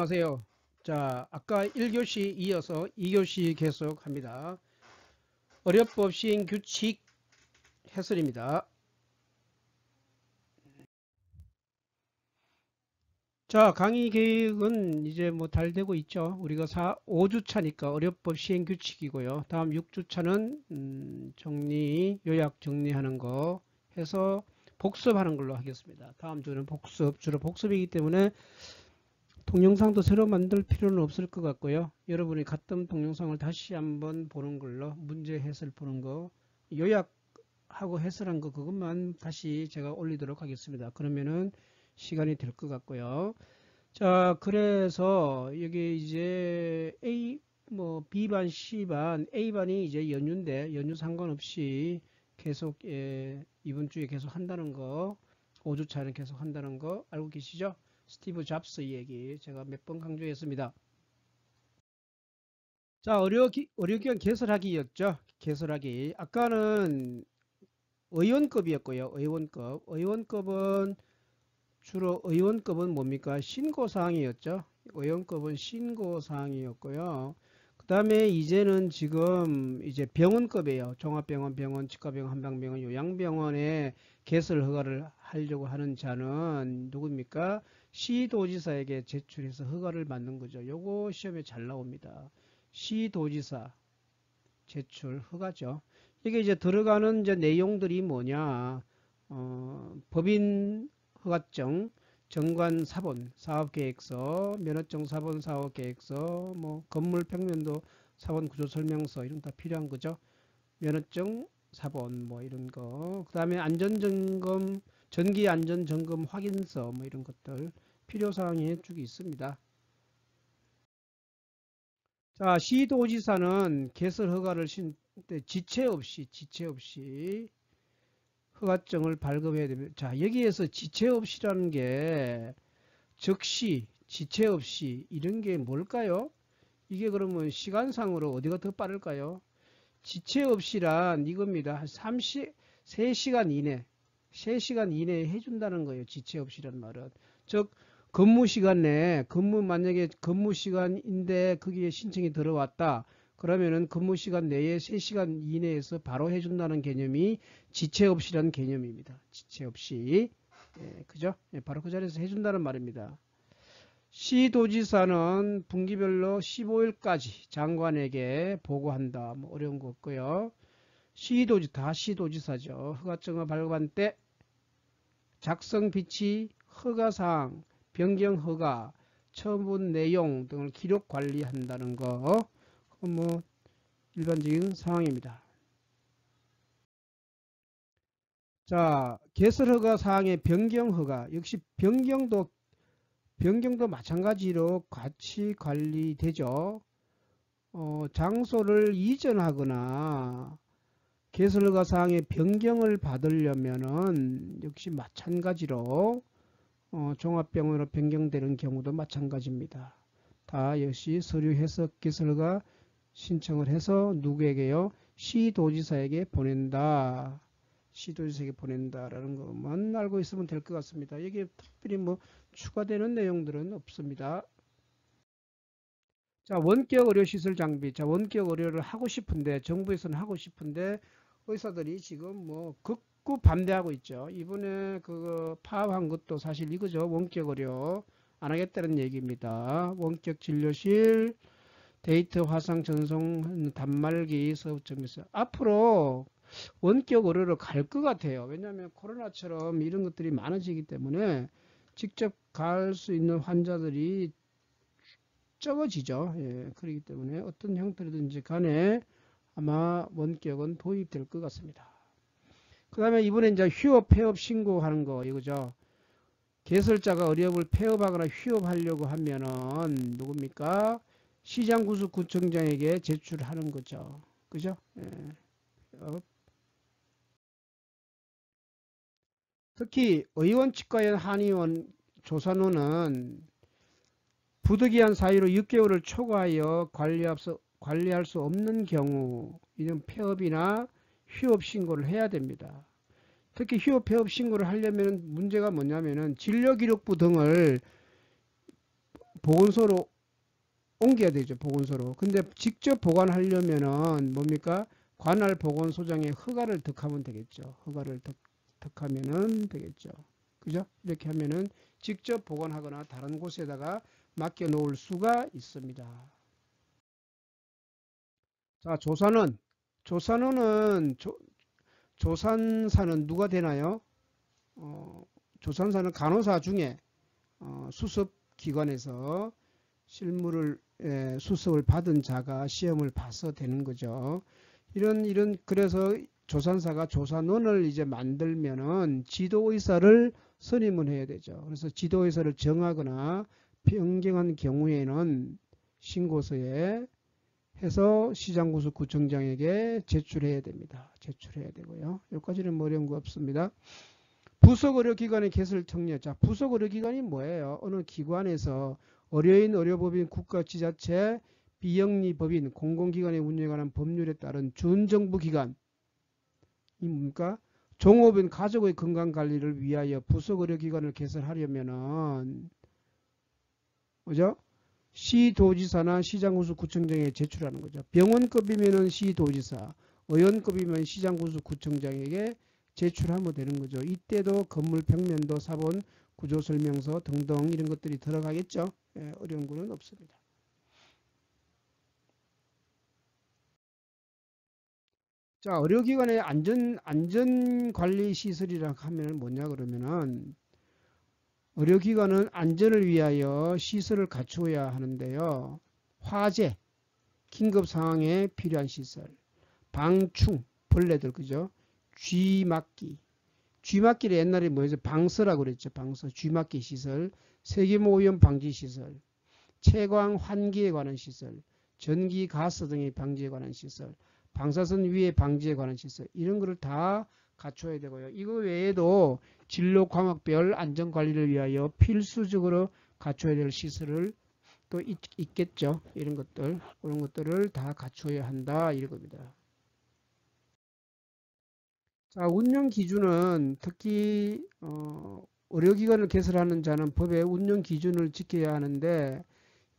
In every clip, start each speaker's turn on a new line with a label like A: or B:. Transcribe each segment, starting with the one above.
A: 안녕하세요. 자, 아까 1교시 이어서 2교시 계속합니다. 어렵법 시행 규칙 해설입니다. 자, 강의 계획은 이제 뭐 잘 되고 있죠. 우리가 5주차니까 어렵법 시행 규칙이고요. 다음 6주차는 정리, 요약 정리하는 거 해서 복습하는 걸로 하겠습니다. 다음 주는 복습, 주로 복습이기 때문에 동영상도 새로 만들 필요는 없을 것 같고요. 여러분이 갔던 동영상을 다시 한번 보는 걸로 문제 해설 보는 거 요약하고 해설한 거 그것만 다시 제가 올리도록 하겠습니다. 그러면은 시간이 될 것 같고요. 자, 그래서 여기 이제 B반, C반, A반이 이제 연휴인데 연휴 상관없이 계속 이번 주에 계속 한다는 거 5주차는 계속 한다는 거 알고 계시죠? 스티브 잡스 얘기 제가 몇 번 강조했습니다. 자, 의료기관 개설하기였죠. 개설하기. 아까는 의원급이었고요. 의원급은 주로 의원급은 뭡니까? 신고사항이었죠. 의원급은 신고사항이었고요. 그 다음에 이제는 지금 이제 병원급이에요. 종합병원, 병원, 치과병원, 한방병원, 요양병원에 개설 허가를 하려고 하는 자는 누굽니까? 시도지사에게 제출해서 허가를 받는 거죠. 요거 시험에 잘 나옵니다. 시도지사 제출 허가죠. 이게 이제 들어가는 이제 내용들이 뭐냐? 법인 허가증, 정관 사본, 사업계획서, 면허증 사본, 사업계획서, 뭐 건물 평면도 사본 구조 설명서 이런 다 필요한 거죠. 면허증 사본 뭐 이런 거. 그다음에 안전점검, 전기 안전점검 확인서 뭐 이런 것들 필요 사항이 쭉 있습니다. 자, 시도지사는 개설 허가를 지체 없이 허가증을 발급해야 됩니다. 자, 여기에서 지체 없이라는 게 즉시, 지체 없이 이런 게 뭘까요? 이게 그러면 시간상으로 어디가 더 빠를까요? 지체 없이란 이겁니다. 한 3시간 이내, 3시간 이내에 해준다는 거예요. 지체 없이란 말은. 즉, 근무 시간 내에, 만약에 근무 시간인데 거기에 신청이 들어왔다. 그러면은 근무 시간 내에 3시간 이내에서 바로 해준다는 개념이 지체 없이라는 개념입니다. 지체 없이. 예, 그죠? 예, 바로 그 자리에서 해준다는 말입니다. 시도지사는 분기별로 15일까지 장관에게 보고한다. 뭐 어려운 거 없고요. 다 시도지사죠. 허가증을 발급한 때 작성 비치, 허가사항, 변경 허가, 처분 내용 등을 기록 관리한다는 거. 뭐 일반적인 상황입니다. 자, 개설 허가 사항의 변경 허가 역시 변경도 마찬가지로 같이 관리되죠. 장소를 이전하거나 개설 허가 사항의 변경을 받으려면은 역시 마찬가지로 종합병원으로 변경되는 경우도 마찬가지입니다. 다 역시 서류 해석 개설 허가 신청을 해서 누구에게요? 시도지사에게 보낸다. 시도지사에게 보낸다라는 것만 알고 있으면 될 것 같습니다. 여기에 특별히 뭐 추가되는 내용들은 없습니다. 자, 원격 의료시설 장비. 자, 원격 의료를 하고 싶은데, 정부에서는 하고 싶은데, 의사들이 지금 뭐 극구 반대하고 있죠. 이번에 그거 파업한 것도 사실 이거죠. 원격 의료 안 하겠다는 얘기입니다. 원격 진료실, 데이터 화상 전송 단말기 서브점에서 앞으로 원격 의료로 갈 것 같아요. 왜냐하면 코로나처럼 이런 것들이 많아지기 때문에 직접 갈 수 있는 환자들이 적어지죠. 예, 그렇기 때문에 어떤 형태로든지 간에 아마 원격은 도입될 것 같습니다. 그 다음에 이번에 이제 휴업, 폐업 신고하는 거 이거죠. 개설자가 의료업을 폐업하거나 휴업하려고 하면은 누굽니까? 시장구청장에게 제출하는 거죠. 그죠? 예. 특히 의원 치과연 한의원 조산호는 부득이한 사유로 6개월을 초과하여 관리할 수 없는 경우 이런 폐업이나 휴업 신고를 해야 됩니다. 특히 휴업 폐업 신고를 하려면 문제가 뭐냐면은 진료기록부 등을 보건소로 옮겨야 되죠. 보건소로. 근데 직접 보관하려면은 뭡니까? 관할 보건소장의 허가를 득하면 되겠죠. 허가를 득하면은 되겠죠. 그죠? 이렇게 하면은 직접 보관하거나 다른 곳에다가 맡겨 놓을 수가 있습니다. 자, 조산원. 조산원은 조산사는 누가 되나요? 조산사는 간호사 중에 수습기관에서 실무를 수습을 받은 자가 시험을 봐서 되는 거죠. 그래서 조산사가 조산원을 이제 만들면은 지도의사를 선임을 해야 되죠. 그래서 지도의사를 정하거나 변경한 경우에는 신고서에 해서 시장구수구청장에게 제출해야 됩니다. 제출해야 되고요. 여기까지는 뭐 어려운 거 없습니다. 부속의료기관의 개설 청려. 자, 부속의료기관이 뭐예요? 어느 기관에서 의료인, 의료법인, 국가지자체, 비영리법인, 공공기관의 운영에 관한 법률에 따른 준정부기관이 뭡니까? 종업원 가족의 건강관리를 위하여 부속의료기관을 개설하려면은 그죠? 시도지사나 시장구수구청장에게 제출하는 거죠. 병원급이면은 시도지사, 의원급이면 시장구수구청장에게 제출하면 되는 거죠. 이때도 건물 평면도, 사본, 구조설명서 등등 이런 것들이 들어가겠죠. 어려운 거는 없습니다. 자, 의료기관의 안전관리시설이라 하면 뭐냐 그러면은 의료기관은 안전을 위하여 시설을 갖추어야 하는데요. 화재, 긴급 상황에 필요한 시설, 방충, 벌레들 그죠? 쥐막기. 쥐막기를 옛날에 뭐였죠? 방서라고 그랬죠. 방서, 쥐막기 시설, 세균 오염 방지 시설, 채광 환기에 관한 시설, 전기 가스 등의 방지에 관한 시설, 방사선 위해 방지에 관한 시설 이런 거를 다 갖춰야 되고요. 이거 외에도 진로 과목별 안전관리를 위하여 필수적으로 갖춰야 될 시설을 또 있겠죠. 이런 것들을 다 갖춰야 한다 이겁니다. 자, 운영 기준은 특히 의료기관을 개설하는 자는 법의 운영 기준을 지켜야 하는데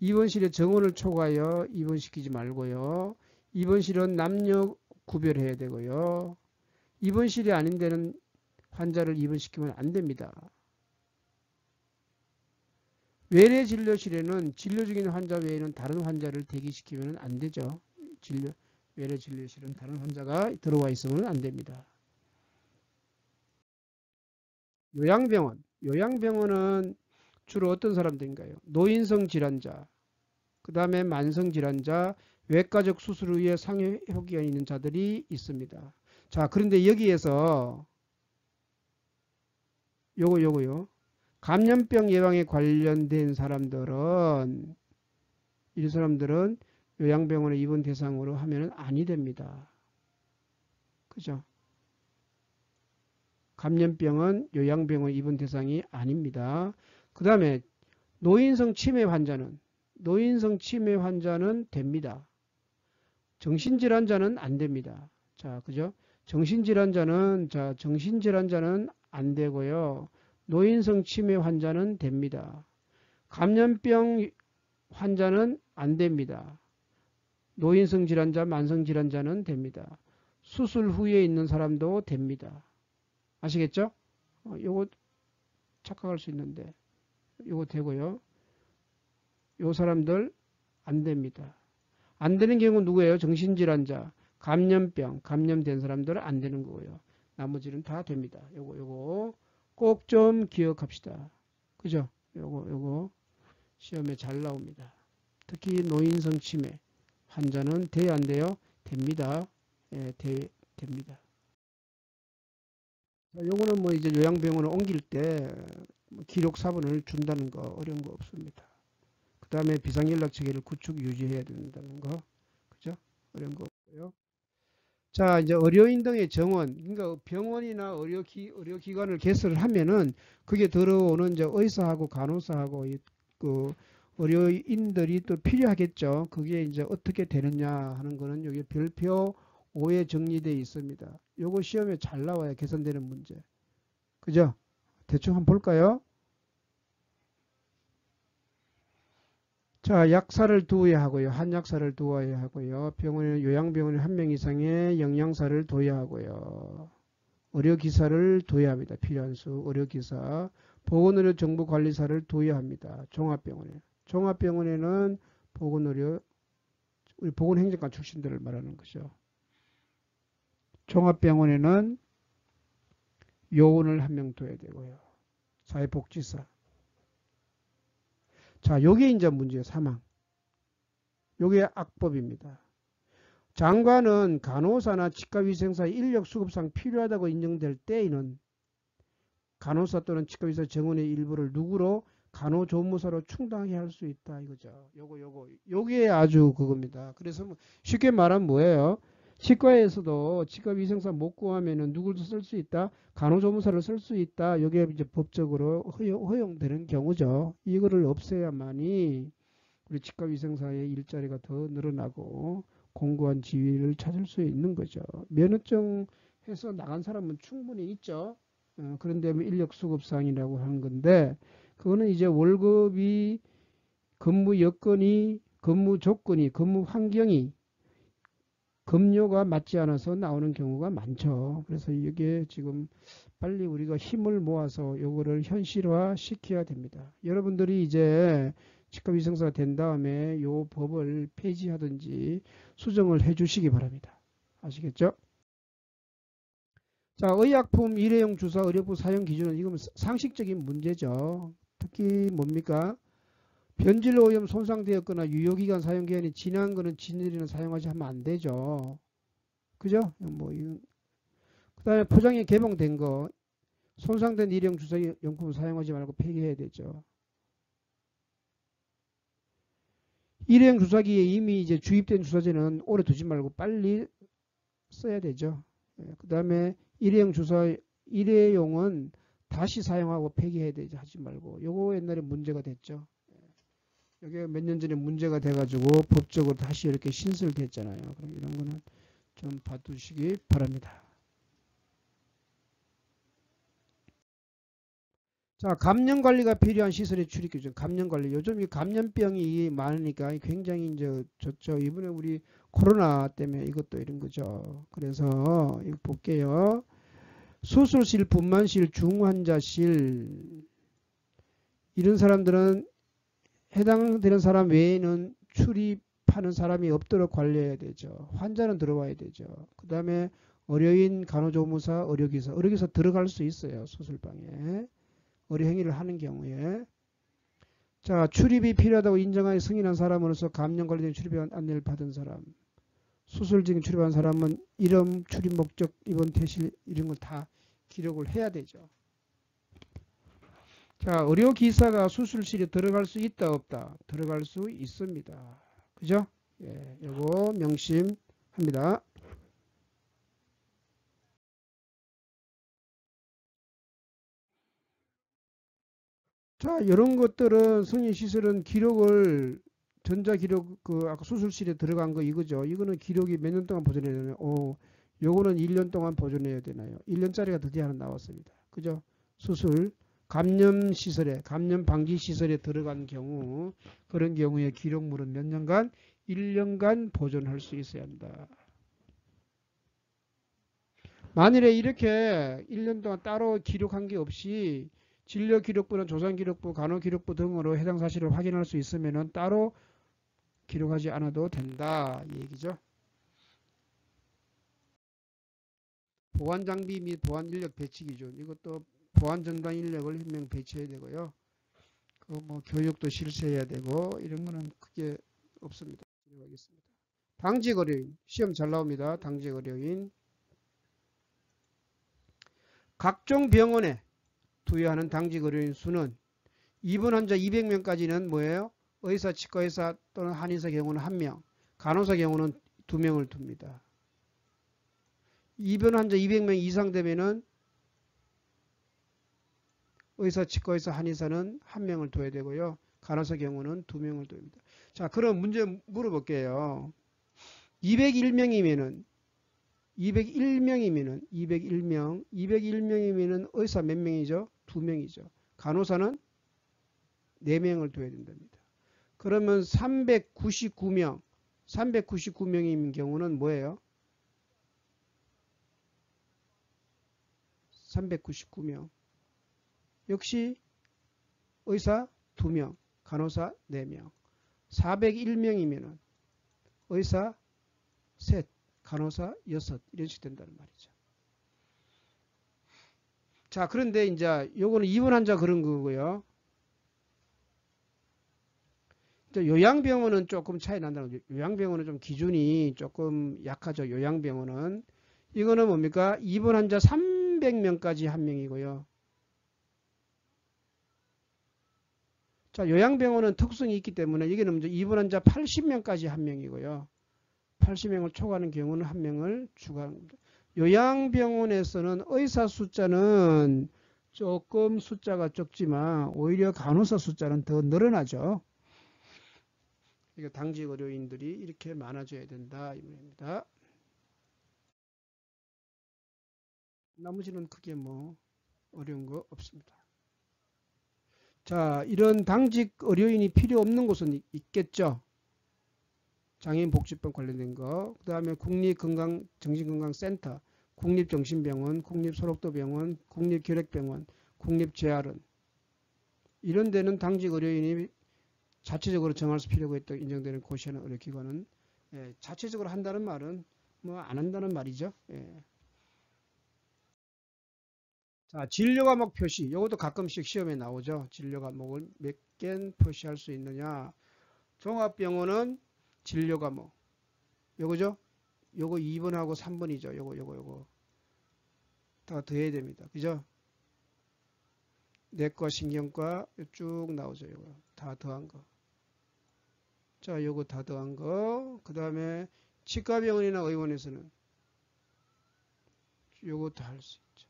A: 입원실에 정원을 초과하여 입원시키지 말고요. 입원실은 남녀 구별해야 되고요. 입원실이 아닌 데는 환자를 입원시키면 안 됩니다. 외래진료실에는 진료 중인 환자 외에는 다른 환자를 대기시키면 안 되죠. 외래진료실은 다른 환자가 들어와 있으면 안 됩니다. 요양병원은 주로 어떤 사람들인가요? 노인성 질환자, 그 다음에 만성 질환자, 외과적 수술을 위해 상해회복기간이 있는 자들이 있습니다. 자, 그런데 여기에서 요거요. 감염병 예방에 관련된 사람들은 이 사람들은 요양병원에 입원 대상으로 하면 아니 됩니다. 그죠? 감염병은 요양병원 입원 대상이 아닙니다. 그 다음에 노인성 치매 환자는 됩니다. 정신질환자는 안 됩니다. 자, 그죠? 정신질환자는 안 되고요. 노인성 치매 환자는 됩니다. 감염병 환자는 안 됩니다. 노인성 질환자, 만성 질환자는 됩니다. 수술 후에 있는 사람도 됩니다. 아시겠죠? 요거 착각할 수 있는데 요거 되고요. 요 사람들 안 됩니다. 안 되는 경우는 누구예요? 정신질환자, 감염된 사람들은 안 되는 거고요. 나머지는 다 됩니다. 요거 꼭 좀 기억합시다. 그죠? 요거 시험에 잘 나옵니다. 특히 노인성 치매 환자는 돼야 안 돼요? 됩니다. 됩니다. 요거는 뭐 이제 요양병원을 옮길 때 기록 사본을 준다는 거 어려운 거 없습니다. 그 다음에 비상연락 체계를 구축 유지해야 된다는 거. 그죠? 어려운 거 없고요. 자, 이제 의료인 등의 정원, 그러니까 병원이나 의료기관을 개설을 하면은 그게 들어오는 이제 의사하고 간호사하고 그 의료인들이 또 필요하겠죠. 그게 이제 어떻게 되느냐 하는 거는 여기 별표 5에 정리되어 있습니다. 요거 시험에 잘 나와요. 개선되는 문제. 그죠? 대충 한번 볼까요? 자, 약사를 두어야 하고요. 한약사를 두어야 하고요. 병원에 요양병원에 한 명 이상의 영양사를 둬야 하고요. 의료기사를 둬야 합니다. 필요한 수 의료기사. 보건의료정보관리사를 둬야 합니다. 종합병원에. 종합병원에는 보건의료 우리 보건행정관 출신들을 말하는 거죠. 종합병원에는 요원을 한 명 둬야 되고요. 사회복지사. 자, 요게 이제 문제예요. 사망. 요게 악법입니다. 장관은 간호사나 치과위생사 인력 수급상 필요하다고 인정될 때에는 간호사 또는 치과위생사 정원의 일부를 누구로 간호조무사로 충당하게 할 수 있다 이거죠. 요게 아주 그겁니다. 그래서 쉽게 말하면 뭐예요? 치과에서도 치과위생사 못 구하면은 누굴 쓸 수 있다? 간호조무사를 쓸 수 있다. 요게 이제 법적으로 허용되는 경우죠. 이거를 없애야만이 우리 치과위생사의 일자리가 더 늘어나고 공고한 지위를 찾을 수 있는 거죠. 면허증 해서 나간 사람은 충분히 있죠. 그런데 인력 수급상이라고 하는 건데 그거는 이제 월급이 근무 여건이 근무 조건이 근무 환경이 급료가 맞지 않아서 나오는 경우가 많죠. 그래서 이게 지금 빨리 우리가 힘을 모아서 요거를 현실화 시켜야 됩니다. 여러분들이 이제 치과위생사가 된 다음에 요 법을 폐지하든지 수정을 해 주시기 바랍니다. 아시겠죠? 자, 의약품 일회용 주사 의료부 사용 기준은 이건 상식적인 문제죠. 특히 뭡니까? 변질 오염 손상되었거나 유효기간 사용기한이 지난 거는 진열이나 사용하지 하면 안 되죠. 그죠? 그 다음에 포장이 개봉된 거 손상된 일회용 주사 용품을 사용하지 말고 폐기해야 되죠. 일회용 주사기에 이미 이제 주입된 주사제는 오래 두지 말고 빨리 써야 되죠. 그 다음에 일회용은 다시 사용하고 폐기해야 되지 하지 말고 요거 옛날에 문제가 됐죠. 이게 몇 년 전에 문제가 돼가지고 법적으로 다시 이렇게 신설됐잖아요. 그럼 이런 거는 좀 봐두시기 바랍니다. 자, 감염 관리가 필요한 시설의 출입 규정. 감염 관리. 요즘 이 감염병이 많으니까 굉장히 이제 좋죠. 이번에 우리 코로나 때문에 이것도 이런 거죠. 그래서 이거 볼게요. 수술실, 분만실, 중환자실 이런 사람들은 해당되는 사람 외에는 출입하는 사람이 없도록 관리해야 되죠. 환자는 들어와야 되죠. 그 다음에 의료인, 간호조무사, 의료기사 들어갈 수 있어요. 수술방에. 의료 행위를 하는 경우에. 자, 출입이 필요하다고 인정하여 승인한 사람으로서 감염 관련된 출입 안내를 받은 사람. 수술 중 출입한 사람은 이름, 출입 목적, 입원 퇴실 이런 걸 다 기록을 해야 되죠. 자, 의료기사가 수술실에 들어갈 수 있다 없다? 들어갈 수 있습니다. 그죠? 예, 요거 명심합니다. 자, 이런 것들은 승인시설은 기록을 전자기록 아까 수술실에 들어간 거 이거죠. 이거는 기록이 몇 년 동안 보존해야 되나요? 요거는 1년 동안 보존해야 되나요? 1년짜리가 드디어 하나 나왔습니다. 그죠? 수술 감염시설에 감염방지시설에 들어간 경우 그런 경우에 기록물은 몇 년간? 1년간 보존할 수 있어야 한다. 만일에 이렇게 1년 동안 따로 기록한 게 없이 진료기록부나 조산기록부, 간호기록부 등으로 해당 사실을 확인할 수 있으면 따로 기록하지 않아도 된다 이 얘기죠. 보안장비 및 보안인력 배치 기준 이것도 보안전담 인력을 한 명 배치해야 되고요. 교육도 실시해야 되고 이런 거는 크게 없습니다. 하겠습니다. 당직 의료인 시험 잘 나옵니다. 당직 의료인 각종 병원에 투여하는 당직 의료인 수는 입원 환자 200명까지는 뭐예요? 의사, 치과의사 또는 한의사 경우는 1명, 간호사 경우는 2명을 둡니다. 입원 환자 200명 이상 되면은 의사, 치과의사, 한의사는 1명을 둬야 되고요. 간호사 경우는 2명을 둡니다. 자, 그럼 문제 물어볼게요. 201명이면은 201명이면은 의사 몇 명이죠? 2명이죠. 간호사는 4명을 둬야 된답니다. 그러면 399명인 경우는 뭐예요? 399명. 역시 의사 2명, 간호사 4명. 401명이면은 의사 3, 간호사 6, 이런 식으로 된다는 말이죠. 자, 그런데 이제 요거는 입원 환자 그런 거고요. 요양병원은 조금 차이 난다는 거죠. 요양병원은 좀 기준이 조금 약하죠. 요양병원은. 이거는 뭡니까? 입원 환자 300명까지 한 명이고요. 자, 요양병원은 특성이 있기 때문에 여기는 먼저 입원 환자 80명까지 한 명이고요. 80명을 초과하는 경우는 한 명을 추가합니다. 요양병원에서는 의사 숫자는 조금 숫자가 적지만 오히려 간호사 숫자는 더 늘어나죠. 이거 당직 의료인들이 이렇게 많아져야 된다 이 말입니다. 나머지는 크게 뭐 어려운 거 없습니다. 자, 이런 당직 의료인이 필요 없는 곳은 있겠죠. 장애인복지법 관련된 거, 그 다음에 국립정신건강센터, 국립정신병원, 국립소록도병원, 국립결핵병원, 국립재활원, 이런 데는 당직 의료인이 자체적으로 정할 필요가 있다고 인정되는 고시하는 의료기관은, 자체적으로 한다는 말은 뭐 안 한다는 말이죠. 자, 진료 과목 표시. 이것도 가끔씩 시험에 나오죠. 진료 과목을 몇 개 표시할 수 있느냐. 종합병원은 진료 과목. 요거죠? 요거 2번하고 3번이죠. 요거. 다 더해야 됩니다. 그죠? 내과, 신경과 쭉 나오죠. 요거. 다 더한 거. 자, 요거 다 더한 거. 그 다음에 치과병원이나 의원에서는 요거 다 할 수 있죠.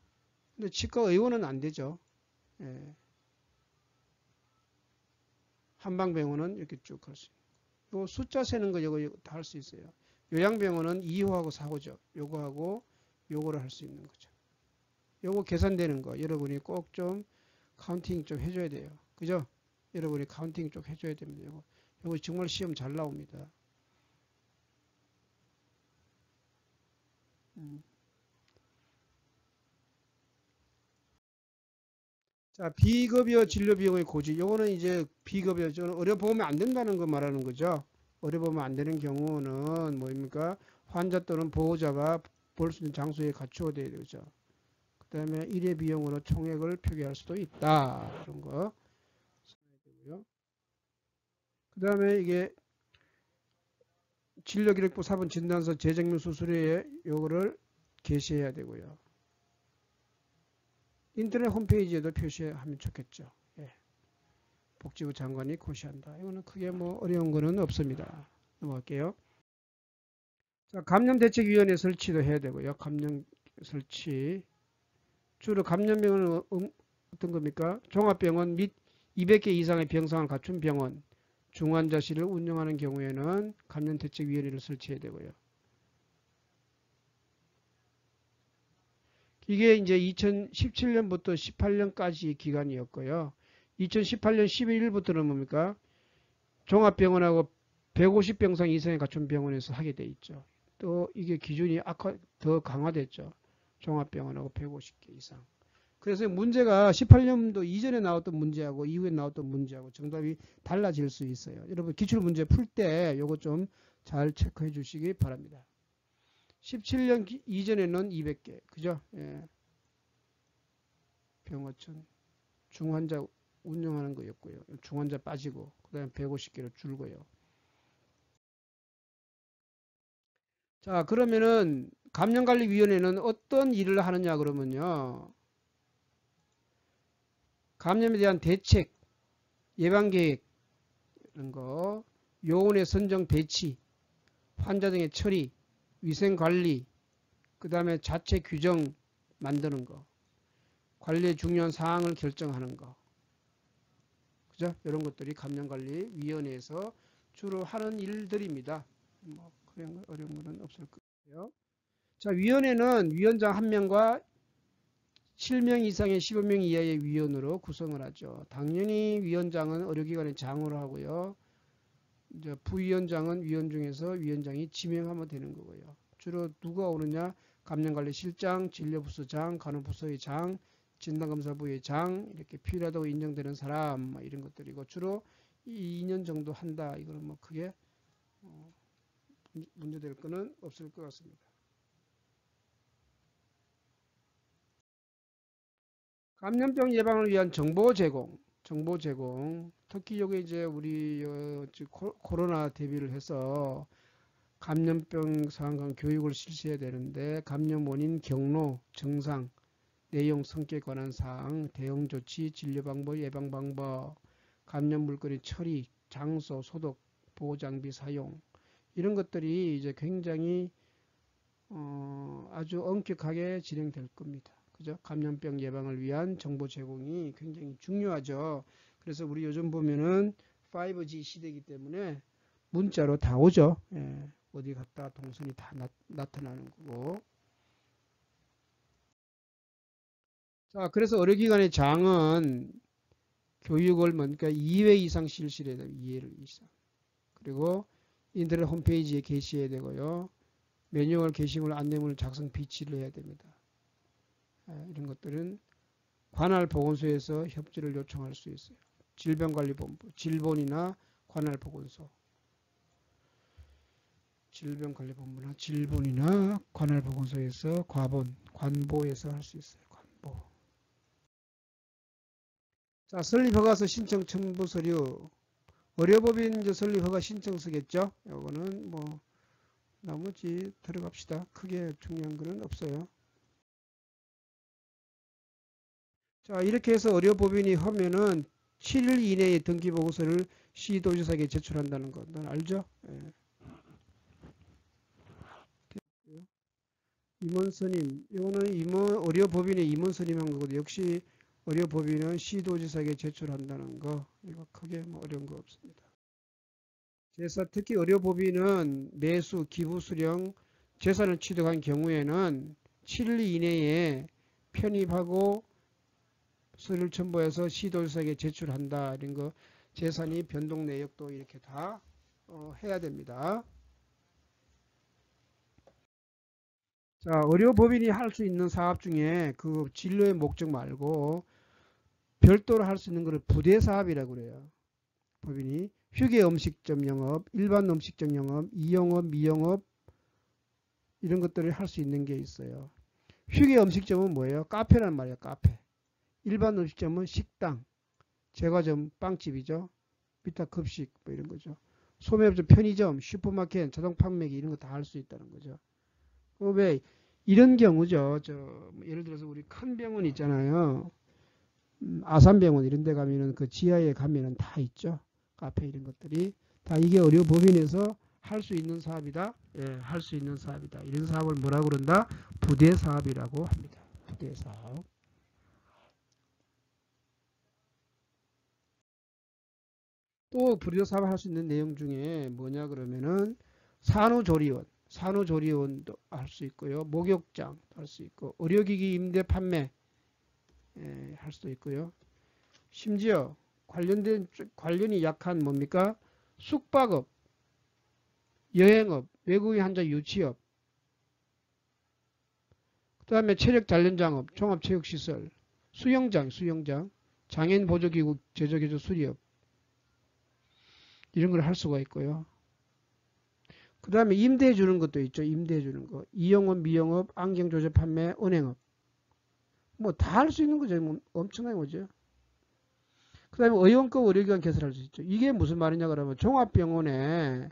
A: 근데 치과 의원은 안 되죠. 한방병원은 이렇게 쭉 할 수 있는 거. 요 숫자 세는 거 요거 다 할 수 있어요. 요양병원은 2호하고 4호죠. 요거하고 요거를 할 수 있는 거죠. 요거 계산되는 거 여러분이 꼭 좀 카운팅 좀 해줘야 돼요. 그죠? 여러분이 카운팅 좀 해줘야 됩니다. 요거 정말 시험 잘 나옵니다. 자, 비급여 진료 비용의 고지. 요거는 이제 비급여, 저는 어려보면 안 된다는 거 말하는 거죠. 어려보면 안 되는 경우는 뭐입니까? 환자 또는 보호자가 볼 수 있는 장소에 갖추어야 되죠. 그 다음에 일회 비용으로 총액을 표기할 수도 있다. 그런 거. 그 다음에 이게 진료기록부 4번 진단서 재정밀 수수료에 요거를 게시해야 되고요. 인터넷 홈페이지에도 표시하면 좋겠죠. 복지부 장관이 고시한다. 이거는 크게 뭐 어려운 거는 없습니다. 넘어갈게요. 자, 감염대책위원회 설치도 해야 되고요. 감염 설치. 주로 감염병원은 어떤 겁니까? 종합병원 및 200개 이상의 병상을 갖춘 병원, 중환자실을 운영하는 경우에는 감염대책위원회를 설치해야 되고요. 이게 이제 2017년부터 18년까지 기간이었고요. 2018년 11일부터는 뭡니까? 종합병원하고 150병상 이상의 갖춘 병원에서 하게 돼 있죠. 또 이게 기준이 더 강화됐죠. 종합병원하고 150개 이상. 그래서 문제가 18년도 이전에 나왔던 문제하고 이후에 나왔던 문제하고 정답이 달라질 수 있어요. 여러분 기출문제 풀 때 요거 좀 잘 체크해 주시기 바랍니다. 17년 이전에는 200개, 그죠? 병어촌 중환자 운영하는 거였고요. 중환자 빠지고 그 다음에 150개로 줄고요. 자, 그러면은 감염관리위원회는 어떤 일을 하느냐 그러면요. 감염에 대한 대책, 예방계획 이런 거, 요원의 선정 배치, 환자 등의 처리, 위생관리, 그 다음에 자체 규정 만드는 거, 관리의 중요한 사항을 결정하는 거, 그죠? 이런 것들이 감염관리위원회에서 주로 하는 일들입니다. 뭐 그런 어려운 거는 없을 거예요. 자, 위원회는 위원장 1명과 7명 이상의 15명 이하의 위원으로 구성을 하죠. 당연히 위원장은 의료기관의 장으로 하고요. 이제 부위원장은 위원 중에서 위원장이 지명하면 되는 거고요. 주로 누가 오느냐? 감염관리실장, 진료부서장, 간호부서의 장, 진단검사부의 장, 이렇게 필요하다고 인정되는 사람, 뭐 이런 것들이고, 주로 이 2년 정도 한다. 이거는 뭐 크게 문제될 거는 없을 것 같습니다. 감염병 예방을 위한 정보 제공. 특히 여기 이제 우리 코로나 대비를 해서 감염병 상황 교육을 실시해야 되는데, 감염 원인, 경로, 증상, 내용, 성격에 관한 사항, 대응 조치, 진료 방법, 예방 방법, 감염 물건의 처리, 장소, 소독, 보호 장비 사용, 이런 것들이 이제 굉장히 아주 엄격하게 진행될 겁니다. 그죠? 감염병 예방을 위한 정보 제공이 굉장히 중요하죠. 그래서 우리 요즘 보면은 5G 시대이기 때문에 문자로 다 오죠. 예, 어디 갔다 동선이 다 나타나는 거고. 자, 그래서 의료기관의 장은 교육을 그러니까 2회 이상 실시해야 돼요. 2회 이상. 그리고 인터넷 홈페이지에 게시해야 되고요. 매뉴얼 게시물 안내문을 작성 비치를 해야 됩니다. 이런 것들은 관할 보건소에서 협조를 요청할 수 있어요. 질병관리본부, 질본이나 관할 보건소, 질병관리본부나 질본이나 관할 보건소에서 관보에서 할 수 있어요. 관보. 자, 설립허가서 신청 첨부 서류. 의료법인 설립허가 신청서겠죠. 이거는 뭐 나머지 들어갑시다. 크게 중요한 거는 없어요. 자, 이렇게 해서 의료법인이 하면은 7일 이내에 등기보고서를 시도지사에게 제출한다는 거. 넌 알죠? 예. 임원선임. 이거는 의료법인의 임원선임한 거거든요. 역시 의료법인은 시도지사에게 제출한다는 거. 이거 크게 뭐 어려운 거 없습니다. 제사, 특히 의료법인은 매수, 기부, 수령, 재산을 취득한 경우에는 7일 이내에 편입하고 서류를 첨부해서 시도지사에게 제출한다. 이런 거 재산이 변동 내역도 이렇게 다 해야 됩니다. 자, 의료법인이 할 수 있는 사업 중에 그 진료의 목적 말고 별도로 할 수 있는 것을 부대사업이라고 그래요. 법인이 휴게 음식점 영업, 일반 음식점 영업, 이영업, 미영업 이런 것들을 할 수 있는 게 있어요. 휴게 음식점은 뭐예요? 카페란 말이에요. 카페. 일반 음식점은 식당, 제과점, 빵집이죠. 비타 급식 뭐 이런 거죠. 소매점, 편의점, 슈퍼마켓, 자동 판매기 이런 거 다 할 수 있다는 거죠. 왜 이런 경우죠. 예를 들어서 우리 큰 병원 있잖아요. 아산병원 이런 데 가면은 그 지하에 가면은 다 있죠. 카페 이런 것들이 다 이게 의료법인에서 할 수 있는 사업이다. 예, 할 수 있는 사업이다. 이런 사업을 뭐라고 그런다? 부대사업이라고 합니다. 부대사업. 또 부대사업 할 수 있는 내용 중에 뭐냐 그러면은 산후조리원도 할 수 있고요. 목욕장 할 수 있고 의료기기 임대 판매 할 수도 있고요. 심지어 관련이 약한 뭡니까? 숙박업, 여행업, 외국인 환자 유치업, 그 다음에 체력단련장업, 종합체육시설, 수영장, 장애인 보조기구 제조개조 수리업 이런 걸 할 수가 있고요. 그 다음에 임대해 주는 것도 있죠. 임대해 주는 거. 이영업, 미영업, 안경 조제 판매, 은행업. 뭐 다 할 수 있는 거죠. 뭐 엄청난 거죠. 그 다음에 의원급 의료기관 개설할 수 있죠. 이게 무슨 말이냐 그러면 종합병원에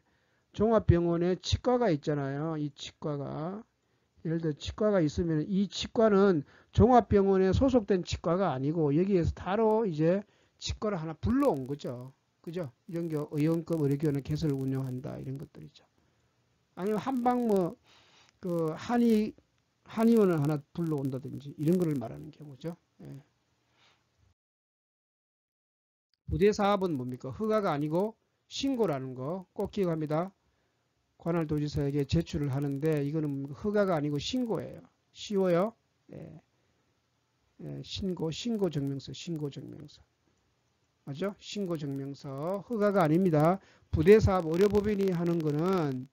A: 치과가 있잖아요. 이 치과가. 예를 들어 치과가 있으면 이 치과는 종합병원에 소속된 치과가 아니고 여기에서 따로 이제 치과를 하나 불러온 거죠. 그죠? 이런 게 의원급 의료기관을 개설 운영한다. 이런 것들이죠. 아니면 한방 그 한의원을 하나 불러온다든지 이런 거를 말하는 경우죠. 예. 부대사업은 뭡니까? 허가가 아니고 신고라는 거 꼭 기억합니다. 관할도지사에게 제출을 하는데 이거는 허가가 아니고 신고예요. 쉬워요? 예. 예, 신고증명서. 맞죠? 신고증명서. 허가가 아닙니다. 부대사업 의료법인이 하는 거는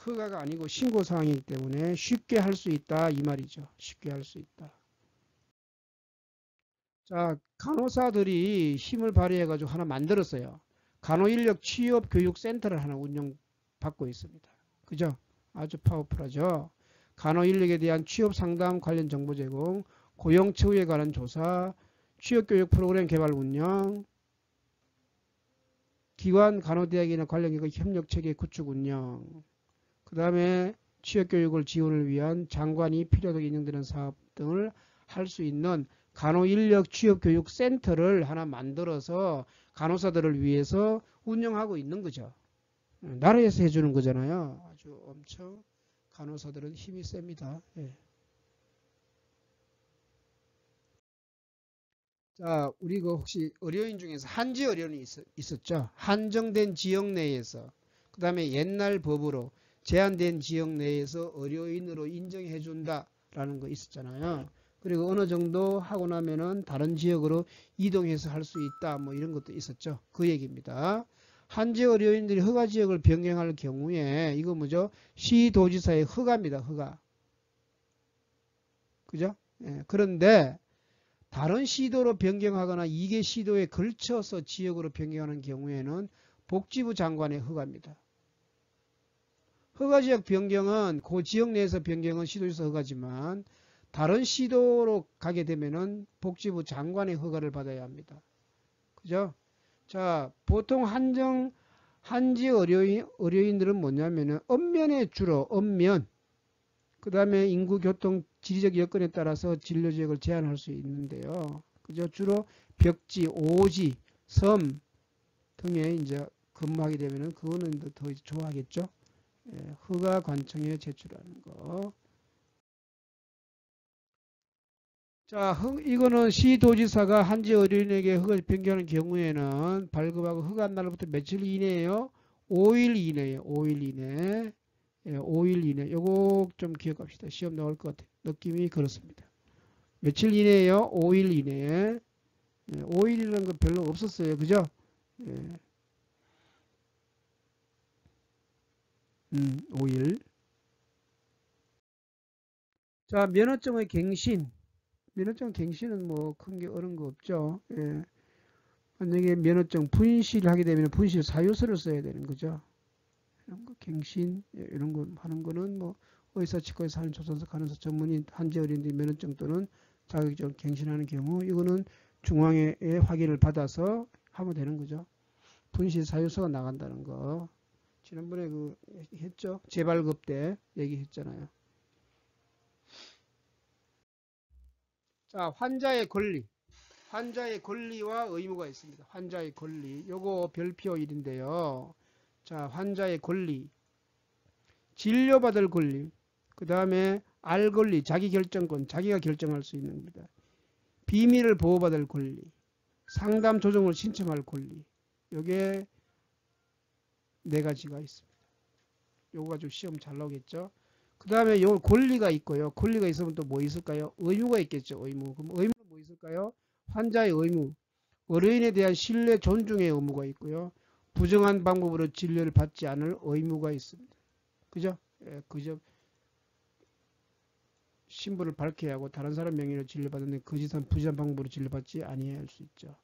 A: 허가가 아니고 신고사항이기 때문에 쉽게 할 수 있다 이 말이죠. 쉽게 할 수 있다. 자, 간호사들이 힘을 발휘해 가지고 하나 만들었어요. 간호인력 취업교육센터를 하나 운영받고 있습니다. 그죠? 아주 파워풀하죠. 간호인력에 대한 취업상담 관련 정보 제공, 고용처우에 관한 조사, 취업교육 프로그램 개발 운영, 기관 간호대학이나 관련 기관 협력체계 구축 운영, 그 다음에 취업교육을 지원을 위한 장관이 필요하게 인정되는 사업 등을 할 수 있는 간호인력 취업교육센터를 하나 만들어서 간호사들을 위해서 운영하고 있는 거죠. 나라에서 해주는 거잖아요. 아주 엄청 간호사들은 힘이 셉니다. 예. 자, 우리 그 혹시 의료인 중에서 한지 의료인이 있었죠? 한정된 지역 내에서, 그 다음에 옛날 법으로 제한된 지역 내에서 의료인으로 인정해 준다라는 거 있었잖아요. 그리고 어느 정도 하고 나면은 다른 지역으로 이동해서 할 수 있다, 뭐 이런 것도 있었죠. 그 얘기입니다. 한지 의료인들이 허가 지역을 변경할 경우에 이거 뭐죠? 시도지사의 허가입니다. 허가. 그죠? 예, 그런데 다른 시도로 변경하거나 이게 시도에 걸쳐서 지역으로 변경하는 경우에는 복지부 장관의 허가입니다. 허가지역 변경은 그 지역 내에서 변경은 시도에서 허가지만 다른 시도로 가게 되면은 복지부 장관의 허가를 받아야 합니다. 그죠? 자, 보통 한지 의료인들은 뭐냐면은 읍면에 주로 읍면, 그 다음에 인구, 교통, 지리적 여건에 따라서 진료 지역을 제한할 수 있는데요. 그죠? 주로 벽지, 오지, 섬 등에 이제 근무하게 되면은 그거는 더 좋아하겠죠. 예, 허가 관청에 제출하는 거. 자, 이거는 시도지사가 한지 의료인에게 허가를 변경하는 경우에는 발급하고 허가한 날부터 며칠 이내에요? 5일 이내에요. 5일 이내. 예, 5일 이내. 요거 좀 기억합시다. 시험 나올 것 같아요. 느낌이 그렇습니다. 며칠 이내에요? 5일 이내에. 예, 5일이라는 거 별로 없었어요. 그죠? 예. 5일. 자, 면허증의 갱신. 면허증 갱신은 뭐 큰 게 어려운 거 없죠. 예. 만약에 면허증 분실하게 되면 분실 사유서를 써야 되는 거죠. 이런 거 갱신, 예, 이런 거 하는 거는 뭐 의사, 치과의사, 사전조선사, 간호사 전문의, 한지 의료인들이 면허증 또는 자격증 갱신하는 경우 이거는 중앙에 확인을 받아서 하면 되는 거죠. 분실 사유서가 나간다는 거. 지난번에 그 했죠. 재발급 때 얘기했잖아요. 자, 환자의 권리. 환자의 권리와 의무가 있습니다. 환자의 권리. 요거 별표 1인데요. 자, 환자의 권리. 진료받을 권리. 그 다음에 알 권리, 자기 결정권, 자기가 결정할 수 있는 겁니다. 비밀을 보호받을 권리. 상담 조정을 신청할 권리. 요게 네 가지가 있습니다. 요거 가지고 시험 잘 나오겠죠. 그 다음에 요 권리가 있고요. 권리가 있으면 또 뭐 있을까요? 의무가 있겠죠. 의무. 그럼 의무는 뭐 있을까요? 환자의 의무. 의료인에 대한 신뢰 존중의 의무가 있고요. 부정한 방법으로 진료를 받지 않을 의무가 있습니다. 그죠? 예, 그죠? 신분을 밝혀야 하고 다른 사람 명의로 진료받는데 거짓한 부정한 방법으로 진료받지 아니해야 할 수 있죠.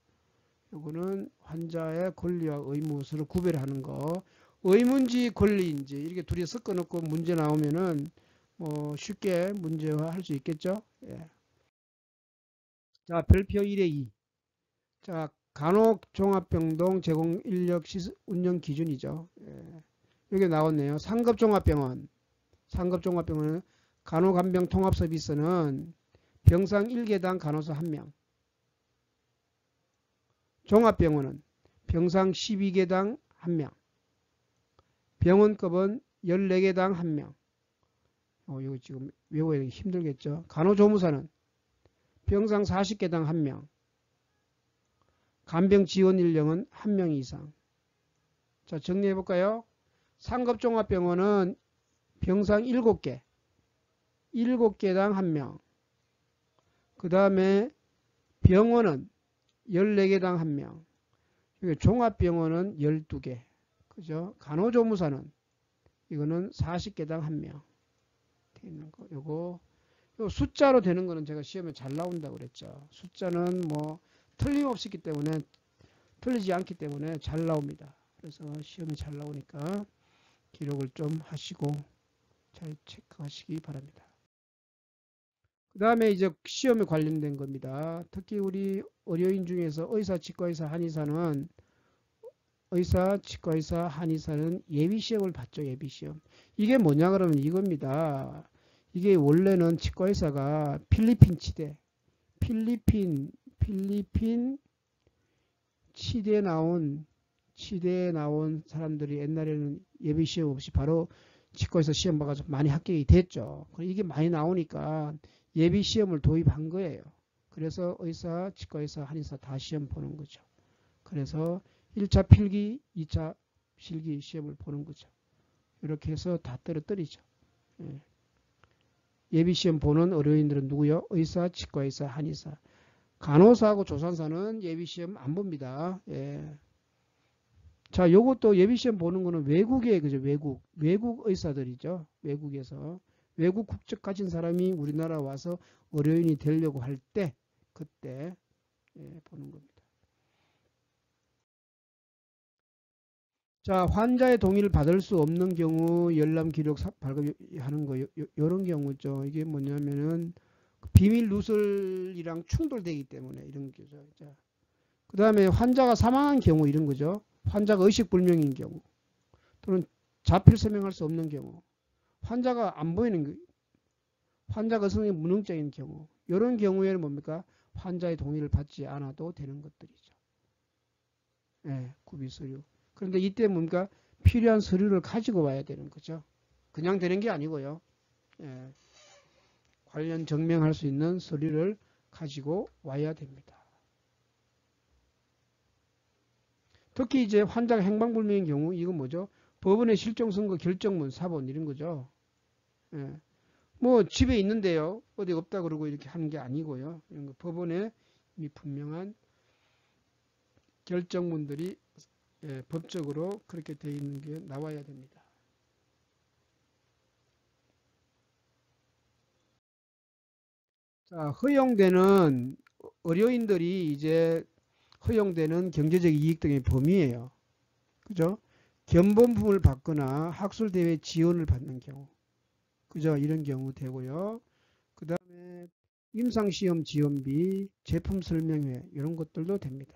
A: 요거는 환자의 권리와 의무 서로 구별하는 거. 의무인지 권리인지 이렇게 둘이 섞어 놓고 문제 나오면은 뭐 쉽게 문제화 할 수 있겠죠. 예. 자, 별표 1의 2. 자, 간혹종합병동 제공 인력 운영 기준이죠. 예. 여기 나왔네요. 상급종합병원. 상급종합병원은 간호간병 통합서비스는 병상 1개당 간호사 1명. 종합병원은 병상 12개당 1명. 병원급은 14개당 1명. 이거 지금 외워야 힘들겠죠. 간호조무사는 병상 40개당 1명. 간병 지원 인력은 1명 이상. 자, 정리해 볼까요? 상급종합병원은 병상 7개. 7개당 1명. 그 다음에 병원은 14개당 1명. 여기 종합병원은 12개. 그죠? 간호조무사는 이거는 40개당 1명. 돼 있는 거. 요거 숫자로 되는 거는 제가 시험에 잘 나온다고 그랬죠. 숫자는 뭐 틀림없기 때문에 틀리지 않기 때문에 잘 나옵니다. 그래서 시험이 잘 나오니까 기록을 좀 하시고 잘 체크하시기 바랍니다. 그 다음에 이제 시험에 관련된 겁니다. 특히 우리 의료인 중에서 의사, 치과의사, 한의사는 의사, 치과의사, 한의사는 예비시험을 봤죠. 예비시험. 이게 뭐냐 그러면 이겁니다. 이게 원래는 치과의사가 필리핀 치대, 필리핀 치대에 나온 사람들이 옛날에는 예비시험 없이 바로 치과의사 시험 봐가지고 많이 합격이 됐죠. 이게 많이 나오니까 예비시험을 도입한 거예요. 그래서 의사, 치과의사, 한의사 다 시험 보는 거죠. 그래서 1차 필기, 2차 실기 시험을 보는 거죠. 이렇게 해서 다 떨어뜨리죠. 예비시험 보는 의료인들은 누구요? 의사, 치과의사, 한의사. 간호사하고 조산사는 예비시험 안 봅니다. 예. 자, 요것도 예비시험 보는 거는 외국에, 그죠? 외국 의사들이죠. 외국에서. 외국 국적 가진 사람이 우리나라 와서 의료인이 되려고 할 때, 그때, 보는 겁니다. 자, 환자의 동의를 받을 수 없는 경우 열람 기록 발급하는 거, 요런 경우죠. 이게 뭐냐면은, 비밀 누설이랑 충돌되기 때문에 이런 거죠. 그 다음에 환자가 사망한 경우 이런 거죠. 환자가 의식불명인 경우 또는 자필 서명할 수 없는 경우 환자가 안 보이는 경우 환자가 성이 무능증인 경우 이런 경우에는 뭡니까? 환자의 동의를 받지 않아도 되는 것들이죠. 구비 서류. 그런데 이때 뭡니까? 필요한 서류를 가지고 와야 되는 거죠. 그냥 되는 게 아니고요. 관련 증명할 수 있는 서류를 가지고 와야 됩니다. 특히 이제 환자가 행방불명인 경우 이건 뭐죠? 법원의 실종선고 결정문 사본 이런 거죠. 뭐 집에 있는데요. 어디 없다 그러고 이렇게 하는 게 아니고요. 이런 거 법원에 이미 분명한 결정문들이 법적으로 그렇게 되어 있는 게 나와야 됩니다. 자, 허용되는 의료인들이 이제 허용되는 경제적 이익 등의 범위예요. 그죠? 견본품을 받거나 학술대회 지원을 받는 경우. 그죠? 이런 경우 되고요. 그 다음에 임상시험 지원비, 제품 설명회 이런 것들도 됩니다.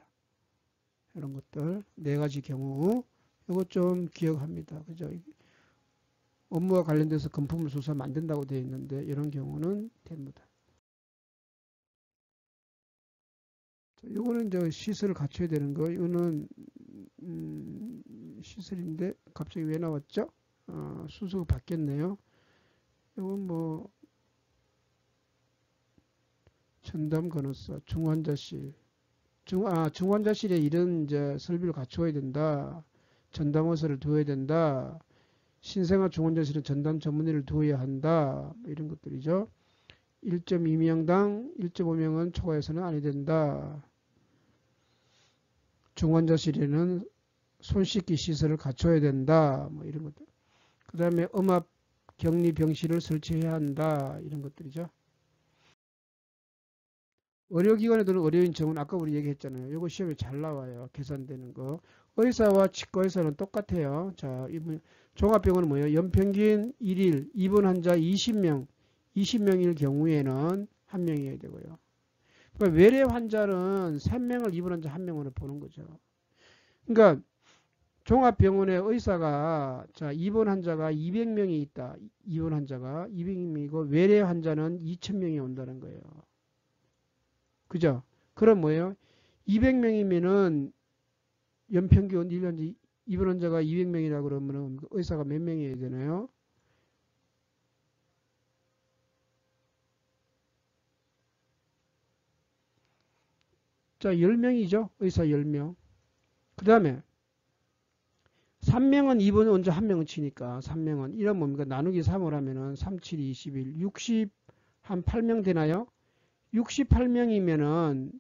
A: 이런 것들 네 가지 경우 이거 좀 기억합니다. 그죠? 업무와 관련돼서 금품을 수사하면 안 된다고 되어 있는데 이런 경우는 됩니다. 이거는 이제 시설을 갖춰야 되는 거. 이거는 시설인데 갑자기 왜 나왔죠? 순서가 바뀌었네요. 이건 뭐 전담 간호사, 중환자실, 중환자실에 이런 이제 설비를 갖춰야 된다. 전담 의사를 두어야 된다. 신생아 중환자실은 전담 전문의를 두어야 한다. 이런 것들이죠. 1.2명당 1.5명은 초과해서는 아니 된다. 중환자실에는 손 씻기 시설을 갖춰야 된다. 뭐 이런 것들. 그 다음에 음압 격리 병실을 설치해야 한다. 이런 것들이죠. 의료기관에들은 의료인 정원 아까 우리 얘기했잖아요. 이거 시험에 잘 나와요. 계산되는 거. 의사와 치과의사는 똑같아요. 자, 이번 종합병원은 뭐예요? 연평균 1일 입원 환자 20명일 경우에는 1명이어야 되고요. 그러니까 외래 환자는 3명을 입원 환자 1명으로 보는 거죠. 그러니까 종합병원의 의사가 자 입원 환자가 200명이 있다. 입원 환자가 200명이고 외래 환자는 2000명이 온다는 거예요. 그죠? 그럼 뭐예요? 200명이면은 연평균 1년 입원 환자가 200명이라 그러면은 의사가 몇 명이어야 되나요? 자, 10명이죠. 의사 10명. 그 다음에 3명은 입원 원자 1명은 치니까 3명은 이런 뭡니까? 나누기 3을 하면은 3, 7, 21, 60 한 8명 되나요? 68명이면은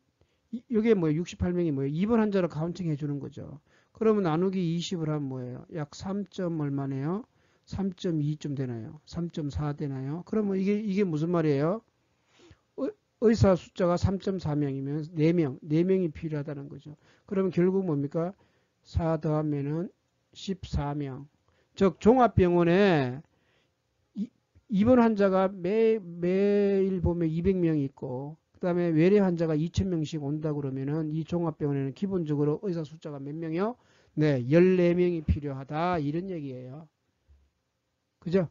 A: 이게 뭐예요? 68명이 뭐예요? 입원 환자로 카운팅 해주는 거죠. 그러면 나누기 20을 하면 뭐예요? 약 3점 얼마네요? 3.2점 되나요? 3.4 되나요? 그러면 이게 무슨 말이에요? 의사 숫자가 3.4명이면 4명, 4명이 필요하다는 거죠. 그러면 결국 뭡니까? 4 더하면은 14명. 즉, 종합병원에 입원 환자가 매일 보면 200명이 있고, 그 다음에 외래 환자가 2,000명씩 온다 그러면은 이 종합병원에는 기본적으로 의사 숫자가 몇 명이요? 네, 14명이 필요하다. 이런 얘기예요. 그죠?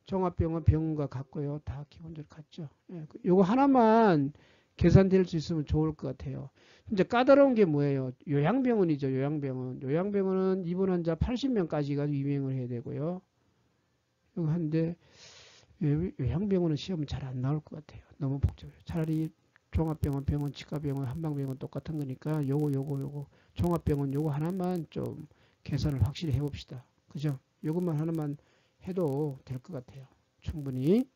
A: 종합병원 병원과 같고요. 다 기본적으로 같죠. 예, 요거 하나만 계산될 수 있으면 좋을 것 같아요. 이제 까다로운 게 뭐예요? 요양병원이죠. 요양병원. 요양병원은 입원 환자 80명까지가 유행을 해야 되고요. 이거 한데 요양병원은 시험은 잘 안 나올 것 같아요. 너무 복잡해요. 차라리 종합병원, 병원, 치과병원, 한방병원 똑같은 거니까 요거 종합병원 요거 하나만 좀 계산을 확실히 해봅시다. 그죠? 요것만 하나만 해도 될 것 같아요. 충분히.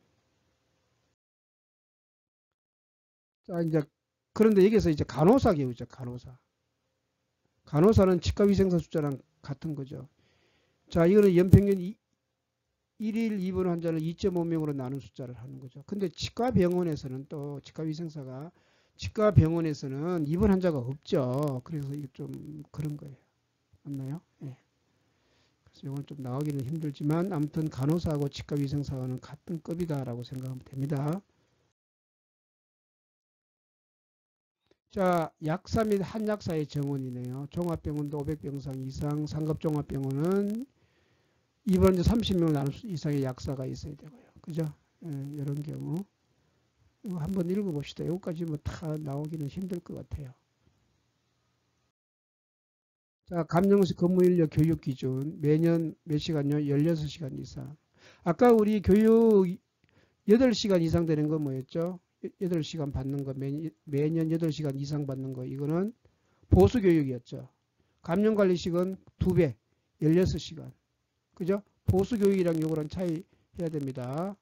A: 자, 이제 그런데 여기서 이제 간호사 개우죠. 간호사. 간호사는 치과위생사 숫자랑 같은 거죠. 자, 이거는 연평균 1일 입원 환자를 2.5명으로 나눈 숫자를 하는 거죠. 근데 치과병원에서는 또 치과병원에서는 입원 환자가 없죠. 그래서 이게 좀 그런 거예요. 맞나요? 예. 그래서 이건 좀 나오기는 힘들지만 아무튼 간호사하고 치과위생사와는 같은 급이다라고 생각하면 됩니다. 자, 약사 및 한약사의 정원이네요. 종합병원도 500병상 이상, 상급종합병원은 입원 환자 30명을 나눌 수 이상의 약사가 있어야 되고요. 그죠? 예, 이런 경우. 이거 한번 읽어봅시다. 여기까지 뭐 다 나오기는 힘들 것 같아요. 자, 감정식 근무인력 교육 기준. 매년 몇 시간요? 16시간 이상. 아까 우리 교육 8시간 이상 되는 거 뭐였죠? 8시간 받는 거, 매년 8시간 이상 받는 거. 이거는 보수 교육이었죠. 감염관리식은 2배, 16시간. 그죠? 보수 교육이랑 요거랑 차이 해야 됩니다.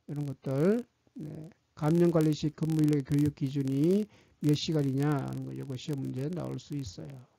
A: 이런 것들. 네. 감염관리식 근무인력의 교육 기준이 몇 시간이냐 하는 거, 요거 시험 문제 나올 수 있어요.